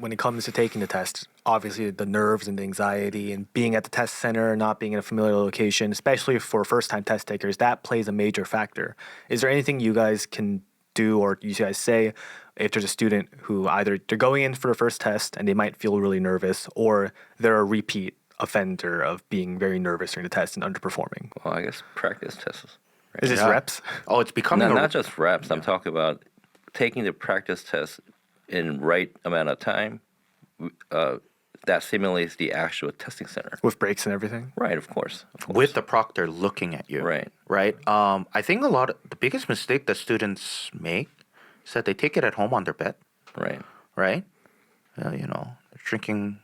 when it comes to taking the test, obviously the nerves and the anxiety and being at the test center, not being in a familiar location, especially for first-time test takers, that plays a major factor. Is there anything you guys can do or you guys say if there's a student who either they're going in for the first test and they might feel really nervous, or they're a repeat offender of being very nervous during the test and underperforming? Well, I guess practice tests. Right? Is this reps? Oh, it's becoming Not just reps. I'm talking about taking the practice test in right amount of time. That simulates the actual testing center. With breaks and everything? Right, of course. with the proctor looking at you. Right. Right. I think the biggest mistake that students make is that they take it at home on their bed. Right. Right. They're drinking,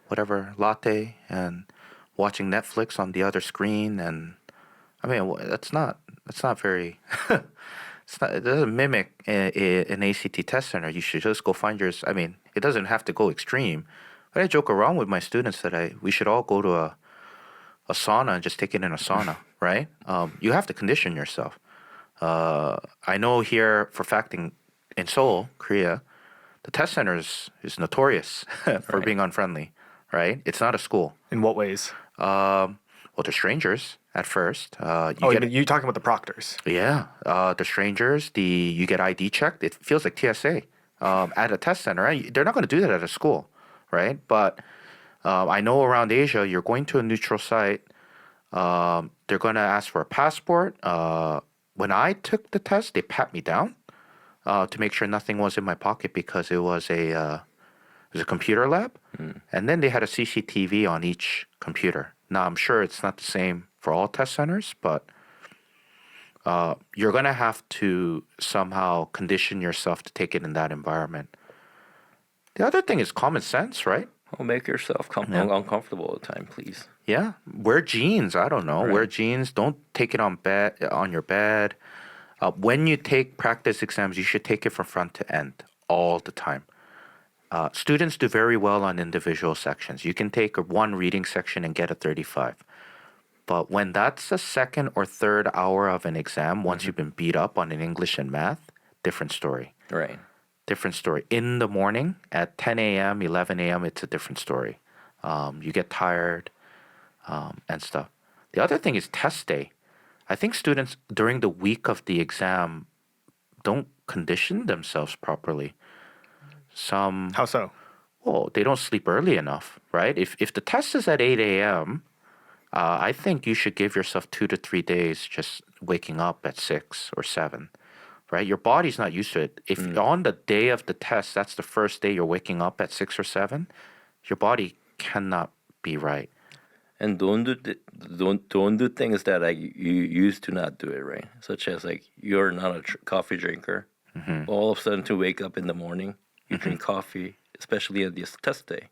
whatever latte and watching Netflix on the other screen, and I mean that's not very. It doesn't mimic an ACT test center. You should just go find yours. I mean, it doesn't have to go extreme. But I joke around with my students that we should all go to a sauna and just take it in a sauna, right? You have to condition yourself. I know here for fact in Seoul, Korea, the test center is notorious for being unfriendly, right? It's not a school. In what ways? Well, they're strangers at first. You're talking about the proctors. Yeah, the strangers. You get ID checked. It feels like TSA at a test center. Right? They're not going to do that at a school, right? But I know around Asia, you're going to a neutral site. They're going to ask for a passport. When I took the test, they pat me down to make sure nothing was in my pocket because it was a computer lab, and then they had a CCTV on each computer. Now I'm sure it's not the same for all test centers, but you're gonna have to somehow condition yourself to take it in that environment. The other thing is common sense, right? Well, make yourself uncomfortable all the time, please. Yeah, wear jeans. I don't know. Right. Wear jeans. Don't take it on your bed. When you take practice exams, you should take it from front to end all the time. Students do very well on individual sections. You can take one reading section and get a 35. But when that's the second or third hour of an exam, once you've been beat up on an English and math, different story. Right. Different story. In the morning at 10 a.m., 11 a.m., it's a different story. You get tired and stuff. The other thing is test day. I think students during the week of the exam don't condition themselves properly. How so? Well, they don't sleep early enough, right? If the test is at 8 a.m., I think you should give yourself 2 to 3 days just waking up at 6 or 7, right? Your body's not used to it. If on the day of the test, that's the first day you're waking up at 6 or 7, your body cannot be right. And don't do things that you used to not do it, right? Such as you're not a coffee drinker. All of a sudden to wake up in the morning, you drink coffee, especially at this test day,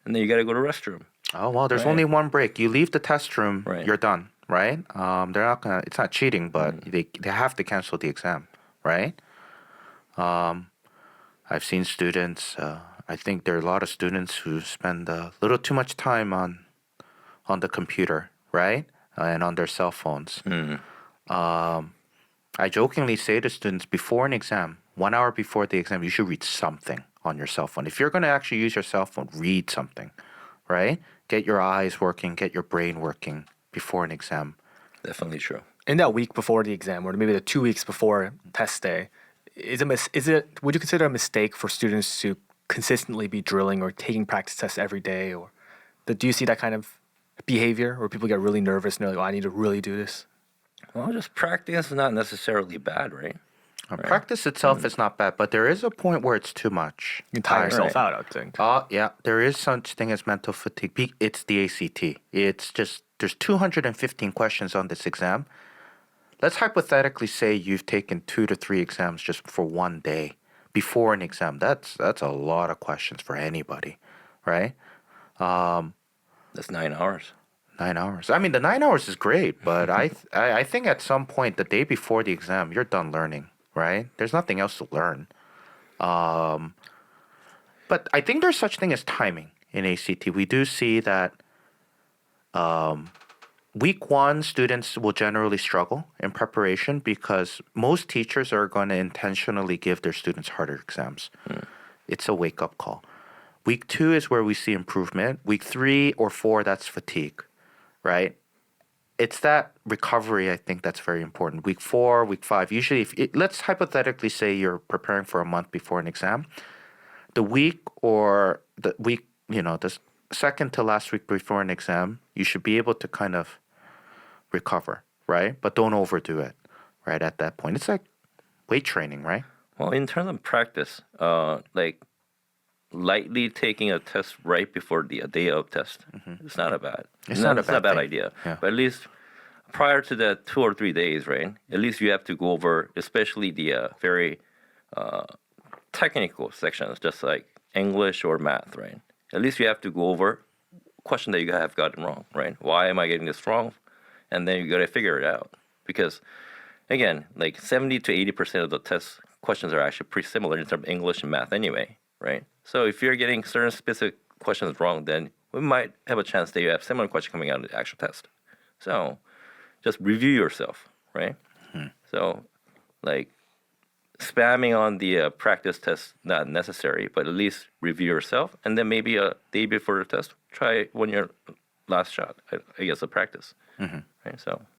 and then you got to go to the restroom. Oh well, there's only one break. You leave the test room, you're done, right? They're not gonna. It's not cheating, but they have to cancel the exam, right? I've seen students. I think there are a lot of students who spend a little too much time on the computer, right, and on their cell phones. I jokingly say to students before an exam, 1 hour before the exam, you should read something on your cell phone. If you're going to actually use your cell phone, read something, right? Get your eyes working, get your brain working before an exam. Definitely true. In that week before the exam, or maybe the 2 weeks before test day, would you consider a mistake for students to consistently be drilling or taking practice tests every day? Or do you see that kind of behavior where people get really nervous and they're like, I need to really do this? Well, just practice is not necessarily bad, right? Practice itself is not bad, but there is a point where it's too much. You can tire yourself out, I think. Yeah, there is such thing as mental fatigue. It's the ACT. It's just, there's 215 questions on this exam. Let's hypothetically say you've taken 2 to 3 exams just for one day before an exam. That's a lot of questions for anybody, right? That's 9 hours. 9 hours. I mean, the 9 hours is great, but I think at some point, the day before the exam, you're done learning, right? There's nothing else to learn. But I think there's such thing as timing in ACT. We do see that week one, students will generally struggle in preparation because most teachers are going to intentionally give their students harder exams. It's a wake-up call. Week 2 is where we see improvement. Week 3 or 4, that's fatigue, right? It's that recovery, I think, that's very important. Week 4, week 5, usually, let's hypothetically say you're preparing for a month before an exam. The week or the week, the second to last week before an exam, you should be able to kind of recover, right? But don't overdo it, right? At that point, it's like weight training, right? Well, in terms of practice, like lightly taking a test right before the day of test, it's not a bad. It's not a it's not a bad bad thing. idea. Yeah. But at least prior to that 2 or 3 days, right? At least you have to go over, especially the very technical sections, just like English or math, right? At least you have to go over question that you have gotten wrong, right? Why am I getting this wrong? And then you got to figure it out because, again, like 70 to 80% of the test questions are actually pretty similar in terms of English and math anyway, right? So if you're getting certain specific questions wrong, then we might have a chance that you have similar question coming out of the actual test. So just review yourself, right? So like spamming on the practice test not necessary, but at least review yourself, and then maybe a day before the test, try when your last shot. I guess a practice, right? So